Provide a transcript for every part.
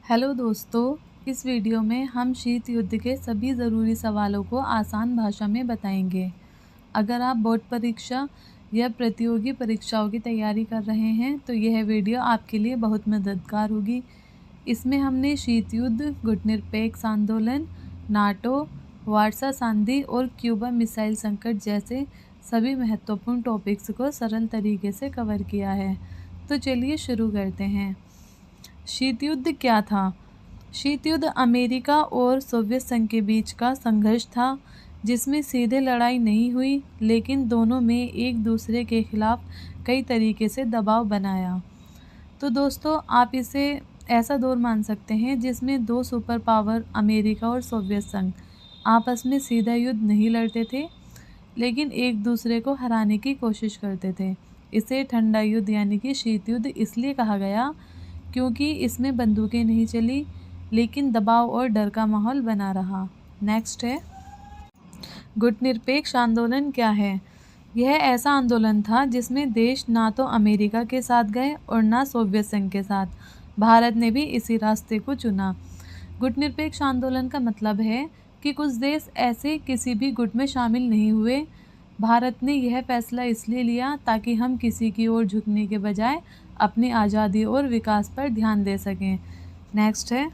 Hello दोस्तों, इस video में हम शीत युद्ध के सभी ज़रूरी सवालों को आसान भाषा में बताएंगे। अगर आप बोर्ड परीक्षा या प्रतियोगी परीक्षाओं की तैयारी कर रहे हैं तो यह वीडियो आपके लिए बहुत मददगार होगी। इसमें हमने शीत युद्ध, गुटनिरपेक्ष आंदोलन, नाटो, वारसा संधि और क्यूबा मिसाइल संकट जैसे सभी महत्वपूर्ण टॉपिक्स को सरल तरीके से कवर किया है। तो चलिए शुरू करते हैं। शीत युद्ध क्या था? शीत युद्ध अमेरिका और सोवियत संघ के बीच का संघर्ष था, जिसमें सीधे लड़ाई नहीं हुई, लेकिन दोनों में एक दूसरे के खिलाफ कई तरीके से दबाव बनाया। तो दोस्तों, आप इसे ऐसा दौर मान सकते हैं जिसमें दो सुपर पावर अमेरिका और सोवियत संघ आपस में सीधा युद्ध नहीं लड़ते थे, लेकिन एक दूसरे को हराने की कोशिश करते थे। इसे ठंडा युद्ध यानी कि शीत युद्ध इसलिए कहा गया क्योंकि इसमें बंदूकें नहीं चली, लेकिन दबाव और डर का माहौल बना रहा। नेक्स्ट है, गुटनिरपेक्ष आंदोलन क्या है? यह ऐसा आंदोलन था जिसमें देश ना तो अमेरिका के साथ गए और ना सोवियत संघ के साथ। भारत ने भी इसी रास्ते को चुना। गुटनिरपेक्ष आंदोलन का मतलब है कि कुछ देश ऐसे किसी भी गुट में शामिल नहीं हुए। भारत ने यह फैसला इसलिए लिया ताकि हम किसी की ओर झुकने के बजाय अपनी आज़ादी और विकास पर ध्यान दे सकें। नेक्स्ट है,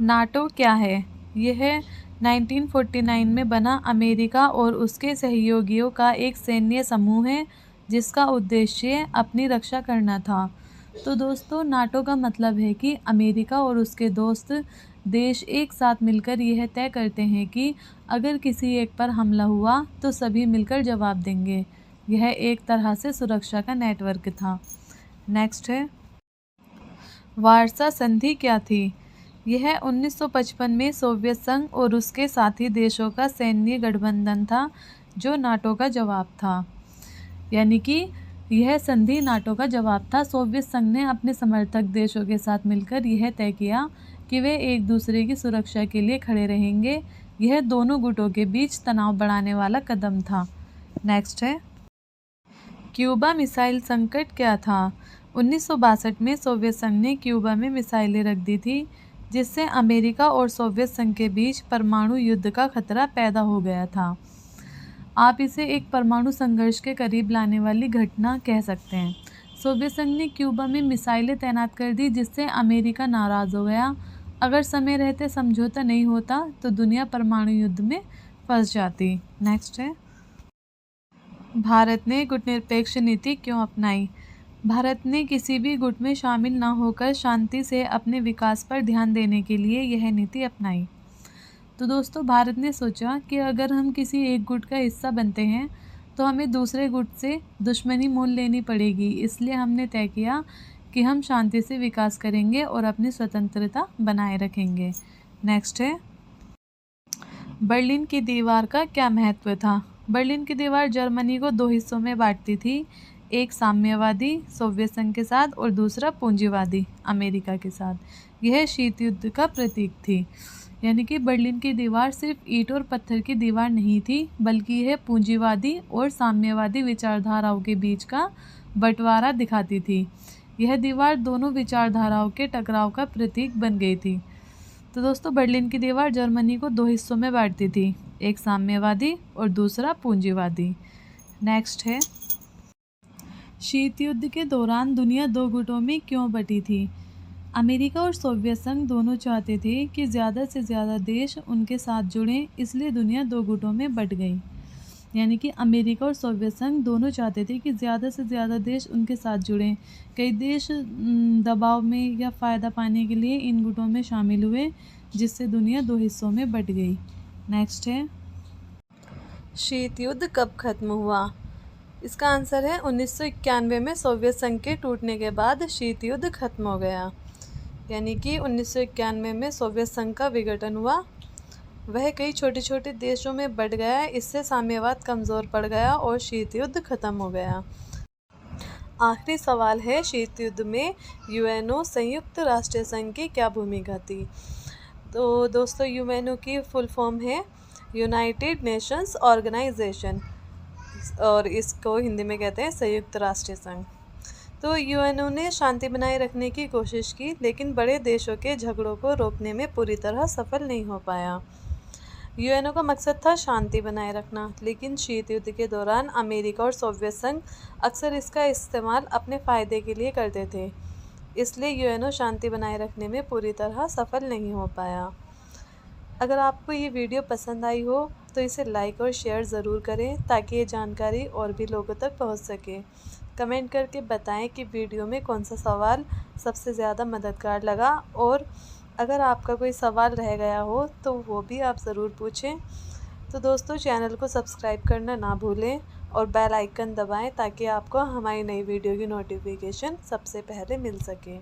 नाटो क्या है? यह 1949 में बना अमेरिका और उसके सहयोगियों का एक सैन्य समूह है जिसका उद्देश्य अपनी रक्षा करना था। तो दोस्तों, नाटो का मतलब है कि अमेरिका और उसके दोस्त देश एक साथ मिलकर यह तय करते हैं कि अगर किसी एक पर हमला हुआ तो सभी मिलकर जवाब देंगे। यह एक तरह से सुरक्षा का नेटवर्क था। नेक्स्ट है, वारसा संधि क्या थी? यह 1955 में सोवियत संघ और उसके साथी देशों का सैन्य गठबंधन था जो नाटो का जवाब था। यानी कि यह संधि नाटो का जवाब था। सोवियत संघ ने अपने समर्थक देशों के साथ मिलकर यह तय किया कि वे एक दूसरे की सुरक्षा के लिए खड़े रहेंगे। यह दोनों गुटों के बीच तनाव बढ़ाने वाला कदम था। नेक्स्ट है, क्यूबा मिसाइल संकट क्या था? 1962 में सोवियत संघ ने क्यूबा में मिसाइलें रख दी थी, जिससे अमेरिका और सोवियत संघ के बीच परमाणु युद्ध का खतरा पैदा हो गया था। आप इसे एक परमाणु संघर्ष के करीब लाने वाली घटना कह सकते हैं। सोवियत संघ ने क्यूबा में मिसाइलें तैनात कर दी, जिससे अमेरिका नाराज़ हो गया। अगर समय रहते समझौता नहीं होता तो दुनिया परमाणु युद्ध में फंस जाती। नेक्स्ट है, भारत ने गुटनिरपेक्ष नीति क्यों अपनाई? भारत ने किसी भी गुट में शामिल न होकर शांति से अपने विकास पर ध्यान देने के लिए यह नीति अपनाई। तो दोस्तों, भारत ने सोचा कि अगर हम किसी एक गुट का हिस्सा बनते हैं तो हमें दूसरे गुट से दुश्मनी मोल लेनी पड़ेगी। इसलिए हमने तय किया कि हम शांति से विकास करेंगे और अपनी स्वतंत्रता बनाए रखेंगे। नेक्स्ट है, बर्लिन की दीवार का क्या महत्व था? बर्लिन की दीवार जर्मनी को दो हिस्सों में बांटती थी, एक साम्यवादी सोवियत संघ के साथ और दूसरा पूंजीवादी अमेरिका के साथ। यह शीत युद्ध का प्रतीक थी। यानी कि बर्लिन की दीवार सिर्फ ईंट और पत्थर की दीवार नहीं थी, बल्कि यह पूंजीवादी और साम्यवादी विचारधाराओं के बीच का बंटवारा दिखाती थी। यह दीवार दोनों विचारधाराओं के टकराव का प्रतीक बन गई थी। तो दोस्तों, बर्लिन की दीवार जर्मनी को दो हिस्सों में बांटती थी, एक साम्यवादी और दूसरा पूंजीवादी। नेक्स्ट है, शीत युद्ध के दौरान दुनिया दो गुटों में क्यों बटी थी? अमेरिका और सोवियत संघ दोनों चाहते थे कि ज़्यादा से ज़्यादा देश उनके साथ जुड़ें, इसलिए दुनिया दो गुटों में बट गई। यानी कि अमेरिका और सोवियत संघ दोनों चाहते थे कि ज़्यादा से ज़्यादा देश उनके साथ जुड़ें। कई देश दबाव में या फ़ायदा पाने के लिए इन गुटों में शामिल हुए, जिससे दुनिया दो हिस्सों में बट गई। नेक्स्ट है, शीत युद्ध कब खत्म हुआ? इसका आंसर है 1991 में सोवियत संघ के टूटने के बाद शीत युद्ध खत्म हो गया। यानी कि 1991 में सोवियत संघ का विघटन हुआ। वह कई छोटे छोटे देशों में बट गया। इससे साम्यवाद कमज़ोर पड़ गया और शीत युद्ध खत्म हो गया। आखिरी सवाल है, शीत युद्ध में यूएनओ संयुक्त राष्ट्र संघ की क्या भूमिका थी? तो दोस्तों, यूएनओ की फुल फॉर्म है यूनाइटेड नेशंस ऑर्गेनाइजेशन और इसको हिंदी में कहते हैं संयुक्त राष्ट्र संघ। तो यूएनओ ने शांति बनाए रखने की कोशिश की, लेकिन बड़े देशों के झगड़ों को रोकने में पूरी तरह सफल नहीं हो पाया। यूएनओ का मकसद था शांति बनाए रखना, लेकिन शीत युद्ध के दौरान अमेरिका और सोवियत संघ अक्सर इसका इस्तेमाल अपने फ़ायदे के लिए करते थे। इसलिए यूएनओ शांति बनाए रखने में पूरी तरह सफल नहीं हो पाया। अगर आपको ये वीडियो पसंद आई हो तो इसे लाइक और शेयर ज़रूर करें, ताकि ये जानकारी और भी लोगों तक पहुंच सके। कमेंट करके बताएं कि वीडियो में कौन सा सवाल सबसे ज़्यादा मददगार लगा, और अगर आपका कोई सवाल रह गया हो तो वो भी आप ज़रूर पूछें। तो दोस्तों, चैनल को सब्सक्राइब करना ना भूलें और बेल आइकन दबाएं, ताकि आपको हमारी नई वीडियो की नोटिफिकेशन सबसे पहले मिल सके।